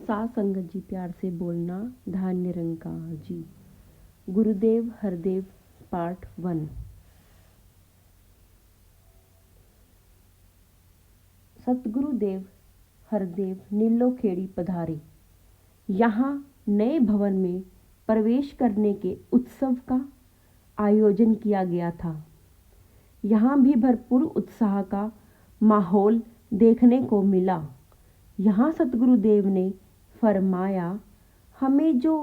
साथ संगत जी, प्यार से बोलना। ध्यान निरंकार जी। गुरुदेव हरदेव पार्ट 1। सतगुरुदेव हरदेव नीलोखेड़ी पधारे। यहाँ नए भवन में प्रवेश करने के उत्सव का आयोजन किया गया था। यहाँ भी भरपूर उत्साह का माहौल देखने को मिला। यहाँ सतगुरुदेव ने फरमाया, हमें जो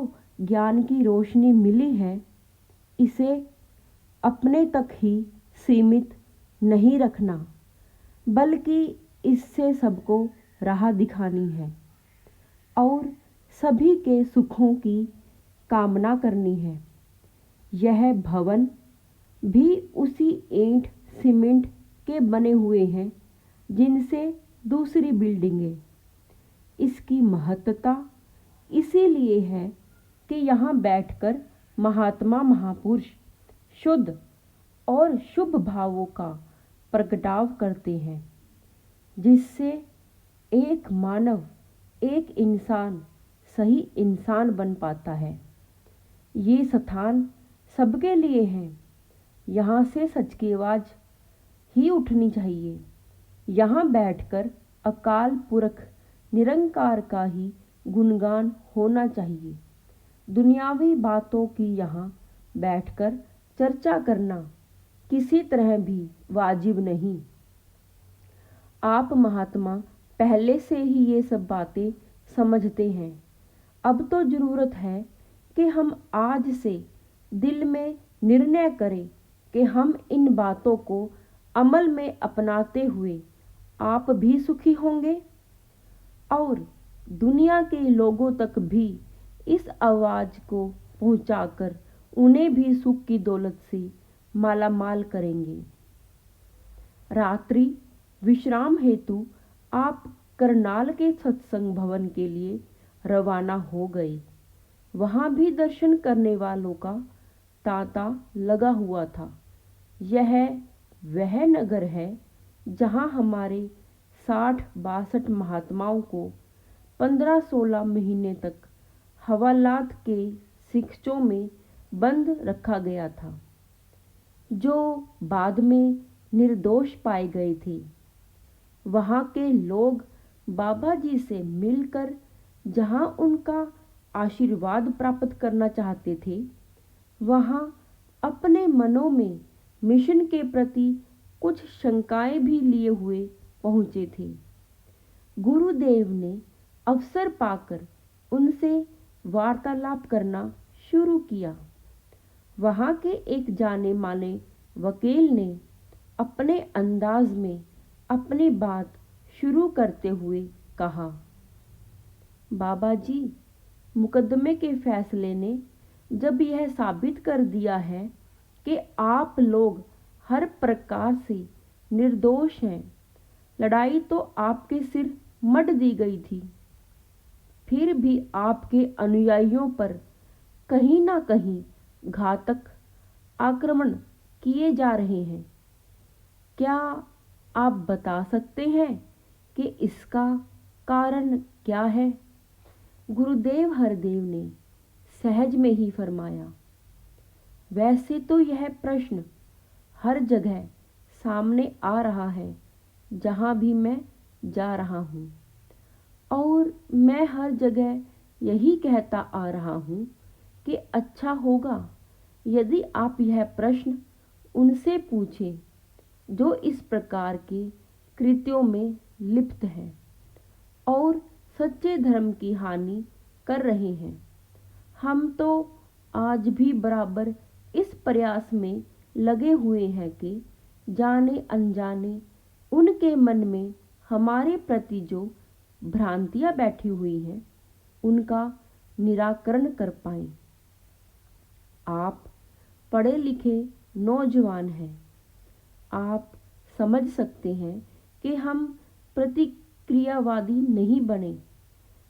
ज्ञान की रोशनी मिली है, इसे अपने तक ही सीमित नहीं रखना, बल्कि इससे सबको राह दिखानी है और सभी के सुखों की कामना करनी है। यह भवन भी उसी ईंट सीमेंट के बने हुए हैं जिनसे दूसरी बिल्डिंगें। इसकी महत्ता इसीलिए है कि यहाँ बैठकर महात्मा महापुरुष शुद्ध और शुभ भावों का प्रगटाव करते हैं, जिससे एक मानव, एक इंसान सही इंसान बन पाता है। ये स्थान सबके लिए है। यहाँ से सच की आवाज़ ही उठनी चाहिए। यहाँ बैठकर अकाल पुरख निरंकार का ही गुणगान होना चाहिए। दुनियावी बातों की यहाँ बैठकर चर्चा करना किसी तरह भी वाजिब नहीं। आप महात्मा पहले से ही ये सब बातें समझते हैं। अब तो ज़रूरत है कि हम आज से दिल में निर्णय करें कि हम इन बातों को अमल में अपनाते हुए आप भी सुखी होंगे और दुनिया के लोगों तक भी इस आवाज़ को पहुंचाकर उन्हें भी सुख की दौलत से मालामाल करेंगे। रात्रि विश्राम हेतु आप करनाल के सत्संग भवन के लिए रवाना हो गए। वहाँ भी दर्शन करने वालों का तांता लगा हुआ था। यह वह नगर है जहाँ हमारे 60-62 महात्माओं को 15-16 महीने तक हवालात के शिक्षों में बंद रखा गया था, जो बाद में निर्दोष पाए गए थे। वहाँ के लोग बाबा जी से मिलकर जहाँ उनका आशीर्वाद प्राप्त करना चाहते थे, वहाँ अपने मनों में मिशन के प्रति कुछ शंकाएं भी लिए हुए पहुँचे थे। गुरुदेव ने अवसर पाकर उनसे वार्तालाप करना शुरू किया। वहाँ के एक जाने माने वकील ने अपने अंदाज में अपनी बात शुरू करते हुए कहा, बाबा जी, मुकदमे के फैसले ने जब यह साबित कर दिया है कि आप लोग हर प्रकार से निर्दोष हैं, लड़ाई तो आपके सिर मढ़ दी गई थी, फिर भी आपके अनुयायियों पर कहीं ना कहीं घातक आक्रमण किए जा रहे हैं। क्या आप बता सकते हैं कि इसका कारण क्या है? गुरुदेव हरदेव ने सहज में ही फरमाया, वैसे तो यह प्रश्न हर जगह सामने आ रहा है जहाँ भी मैं जा रहा हूँ, और मैं हर जगह यही कहता आ रहा हूँ कि अच्छा होगा यदि आप यह प्रश्न उनसे पूछें जो इस प्रकार के कृत्यों में लिप्त हैं और सच्चे धर्म की हानि कर रहे हैं। हम तो आज भी बराबर इस प्रयास में लगे हुए हैं कि जाने अनजाने उनके मन में हमारे प्रति जो भ्रांतियां बैठी हुई हैं, उनका निराकरण कर पाएं। आप पढ़े लिखे नौजवान हैं। आप समझ सकते हैं कि हम प्रतिक्रियावादी नहीं बने।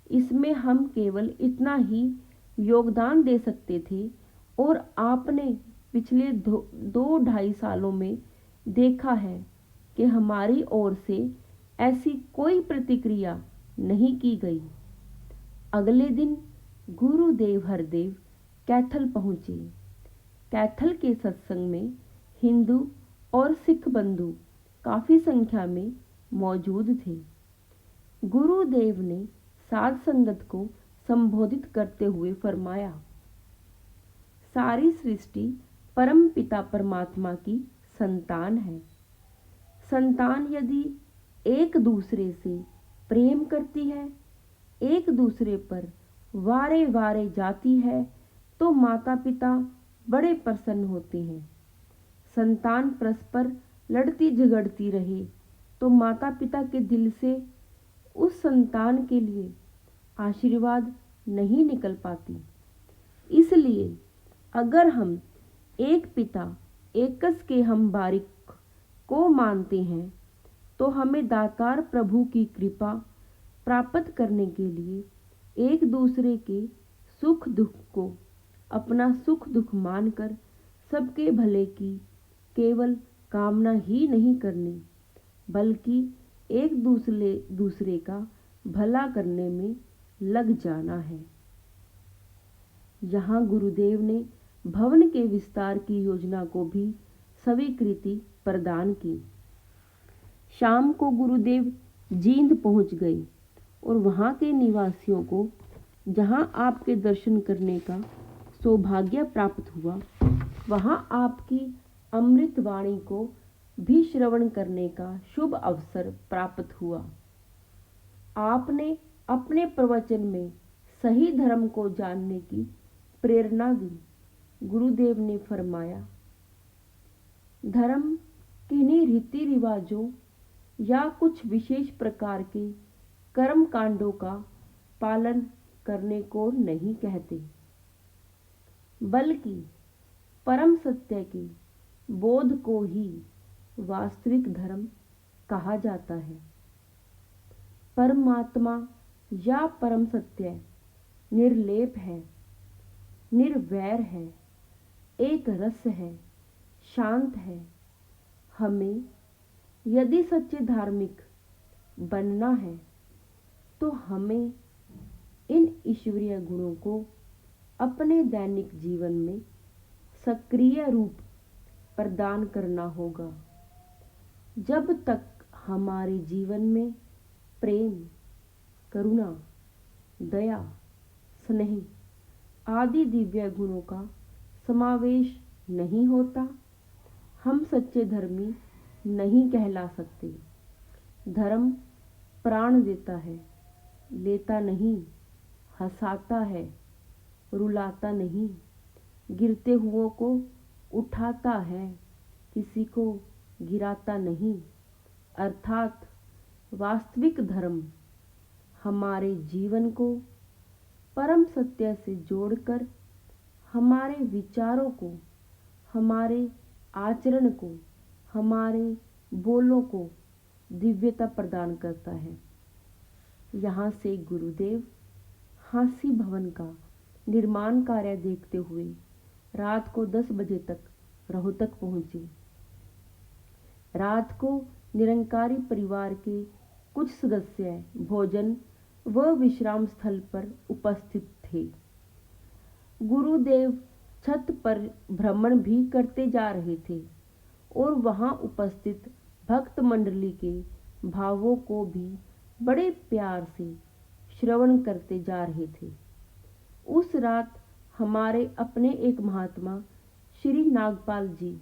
इसमें हम केवल इतना ही योगदान दे सकते थे, और आपने पिछले 2-2.5 सालों में देखा है कि हमारी ओर से ऐसी कोई प्रतिक्रिया नहीं की गई। अगले दिन गुरुदेव हरदेव कैथल पहुंचे। कैथल के सत्संग में हिंदू और सिख बंधु काफी संख्या में मौजूद थे। गुरुदेव ने साध संगत को संबोधित करते हुए फरमाया, सारी सृष्टि परम पिता परमात्मा की संतान है। संतान यदि एक दूसरे से प्रेम करती है, एक दूसरे पर वारे वारे जाती है, तो माता पिता बड़े प्रसन्न होते हैं। संतान परस्पर लड़ती झगड़ती रहे तो माता पिता के दिल से उस संतान के लिए आशीर्वाद नहीं निकल पाती। इसलिए अगर हम एक पिता एकस के हम बारिक को मानते हैं तो हमें दातार प्रभु की कृपा प्राप्त करने के लिए एक दूसरे के सुख दुख को अपना सुख दुख मानकर सबके भले की केवल कामना ही नहीं करनी, बल्कि एक दूसरे का भला करने में लग जाना है। यहाँ गुरुदेव ने भवन के विस्तार की योजना को भी स्वीकृति प्रदान की। शाम को गुरुदेव जींद पहुंच गए और वहां के निवासियों को जहां आपके दर्शन करने का सौभाग्य प्राप्त हुआ, वहां आपकी अमृत वाणी को भी श्रवण करने का शुभ अवसर प्राप्त हुआ। आपने अपने प्रवचन में सही धर्म को जानने की प्रेरणा दी। गुरुदेव ने फरमाया, धर्म किन्हीं रीति रिवाजों या कुछ विशेष प्रकार के कर्म कांडों का पालन करने को नहीं कहते, बल्कि परम सत्य के बोध को ही वास्तविक धर्म कहा जाता है। परमात्मा या परम सत्य निर्लेप है, निर्वैर है, एक रस है, शांत है। हमें यदि सच्चे धार्मिक बनना है तो हमें इन ईश्वरीय गुणों को अपने दैनिक जीवन में सक्रिय रूप प्रदान करना होगा। जब तक हमारे जीवन में प्रेम, करुणा, दया, स्नेह आदि दिव्य गुणों का समावेश नहीं होता, हम सच्चे धर्मी नहीं कहला सकते। धर्म प्राण देता है, लेता नहीं, हंसाता है, रुलाता नहीं, गिरते हुओं को उठाता है, किसी को गिराता नहीं। अर्थात वास्तविक धर्म हमारे जीवन को परम सत्य से जोड़कर हमारे विचारों को, हमारे आचरण को, हमारे बोलों को दिव्यता प्रदान करता है। यहाँ से गुरुदेव हांसी भवन का निर्माण कार्य देखते हुए रात को 10 बजे तक रोहतक पहुंचे। रात को निरंकारी परिवार के कुछ सदस्य भोजन व विश्राम स्थल पर उपस्थित थे। गुरुदेव छत पर भ्रमण भी करते जा रहे थे और वहां उपस्थित भक्त मंडली के भावों को भी बड़े प्यार से श्रवण करते जा रहे थे। उस रात हमारे अपने एक महात्मा श्री नागपाल जी,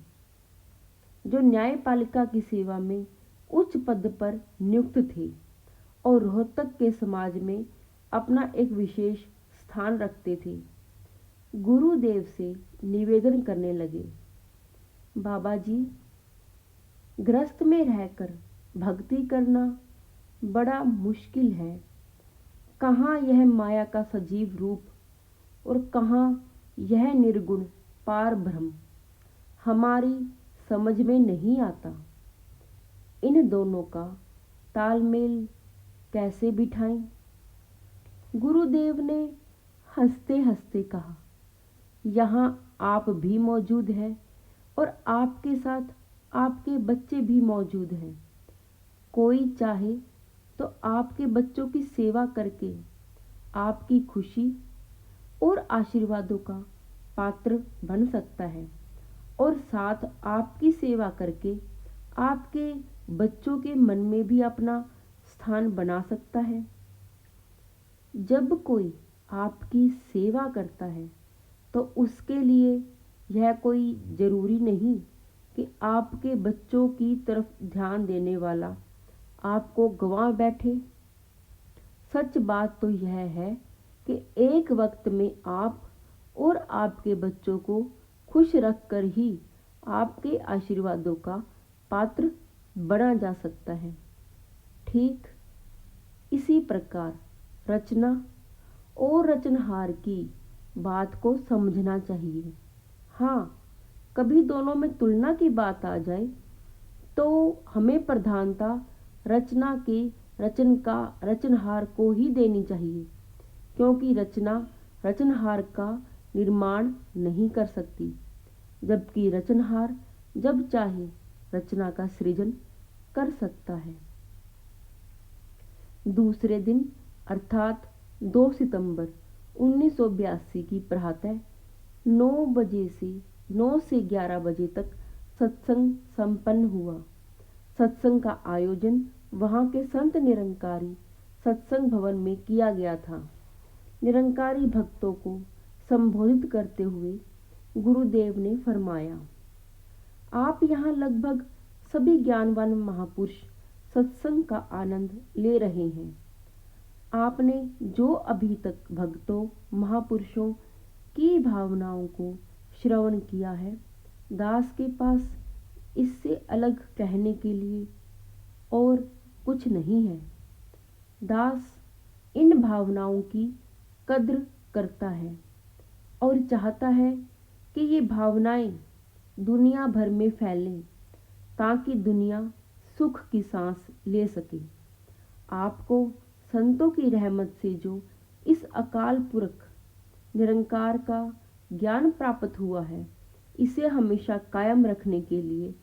जो न्यायपालिका की सेवा में उच्च पद पर नियुक्त थे और रोहतक के समाज में अपना एक विशेष स्थान रखते थे, गुरुदेव से निवेदन करने लगे, बाबा जी, गृहस्थ में रहकर भक्ति करना बड़ा मुश्किल है। कहाँ यह माया का सजीव रूप और कहाँ यह निर्गुण पार ब्रह्म, हमारी समझ में नहीं आता। इन दोनों का तालमेल कैसे बिठाएं? गुरुदेव ने हंसते हंसते कहा, यहाँ आप भी मौजूद हैं और आपके साथ आपके बच्चे भी मौजूद हैं। कोई चाहे तो आपके बच्चों की सेवा करके आपकी खुशी और आशीर्वादों का पात्र बन सकता है और साथ आपकी सेवा करके आपके बच्चों के मन में भी अपना स्थान बना सकता है। जब कोई आपकी सेवा करता है तो उसके लिए यह कोई जरूरी नहीं कि आपके बच्चों की तरफ ध्यान देने वाला आपको गंवा बैठे। सच बात तो यह है कि एक वक्त में आप और आपके बच्चों को खुश रखकर ही आपके आशीर्वादों का पात्र बना जा सकता है। ठीक इसी प्रकार रचना और रचनहार की बात को समझना चाहिए। हाँ, कभी दोनों में तुलना की बात आ जाए तो हमें प्रधानता रचना के रचनहार को ही देनी चाहिए, क्योंकि रचना रचनहार का निर्माण नहीं कर सकती, जबकि रचनहार जब चाहे रचना का सृजन कर सकता है। दूसरे दिन अर्थात 2 सितंबर 1982 की प्रातः 9 से 11 बजे तक सत्संग संपन्न हुआ। सत्संग का आयोजन वहां के संत निरंकारी सत्संग भवन में किया गया था। निरंकारी भक्तों को संबोधित करते हुए गुरुदेव ने फरमाया, आप यहाँ लगभग सभी ज्ञानवान महापुरुष सत्संग का आनंद ले रहे हैं। आपने जो अभी तक भक्तों महापुरुषों की भावनाओं को श्रवण किया है, दास के पास इससे अलग कहने के लिए और कुछ नहीं है। दास इन भावनाओं की कद्र करता है और चाहता है कि ये भावनाएं दुनिया भर में फैलें ताकि दुनिया सुख की सांस ले सके। आपको संतों की रहमत से जो इस अकाल पुरख निरंकार का ज्ञान प्राप्त हुआ है, इसे हमेशा कायम रखने के लिए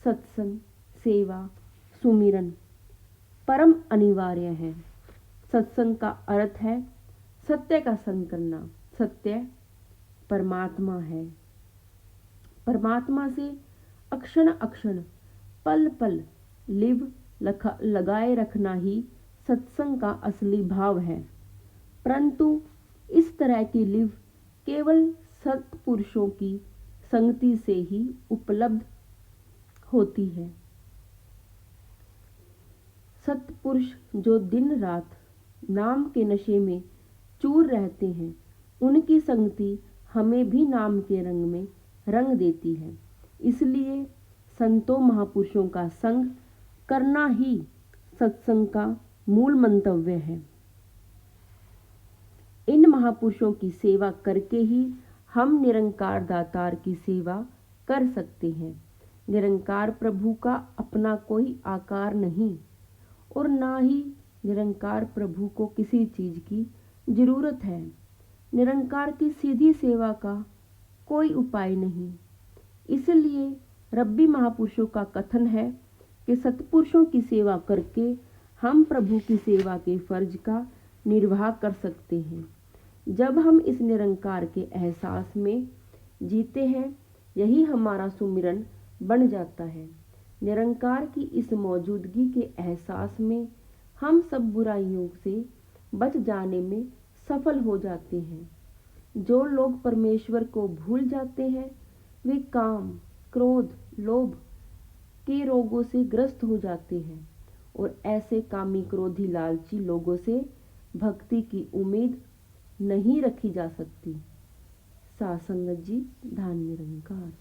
सत्संग, सेवा, सुमिरन परम अनिवार्य है। सत्संग का अर्थ है सत्य का संग करना। सत्य परमात्मा है। परमात्मा से अक्षण अक्षण पल पल लिव लगाए रखना ही सत्संग का असली भाव है। परंतु इस तरह की लिव केवल सत्पुरुषों की संगति से ही उपलब्ध होती है। सत्पुरुष जो दिन रात नाम के नशे में चूर रहते हैं, उनकी संगति हमें भी नाम के रंग में रंग देती है। इसलिए संतों महापुरुषों का संग करना ही सत्संग का मूल मंतव्य है। इन महापुरुषों की सेवा करके ही हम निरंकार दातार की सेवा कर सकते हैं। निरंकार प्रभु का अपना कोई आकार नहीं और ना ही निरंकार प्रभु को किसी चीज की जरूरत है। निरंकार की सीधी सेवा का कोई उपाय नहीं। इसलिए रब्बी महापुरुषों का कथन है कि सत्पुरुषों की सेवा करके हम प्रभु की सेवा के फर्ज का निर्वाह कर सकते हैं। जब हम इस निरंकार के एहसास में जीते हैं, यही हमारा सुमिरन बन जाता है। निरंकार की इस मौजूदगी के एहसास में हम सब बुराइयों से बच जाने में सफल हो जाते हैं। जो लोग परमेश्वर को भूल जाते हैं, वे काम, क्रोध, लोभ के रोगों से ग्रस्त हो जाते हैं और ऐसे कामी, क्रोधी, लालची लोगों से भक्ति की उम्मीद नहीं रखी जा सकती। सासंगत जी, धन निरंकार।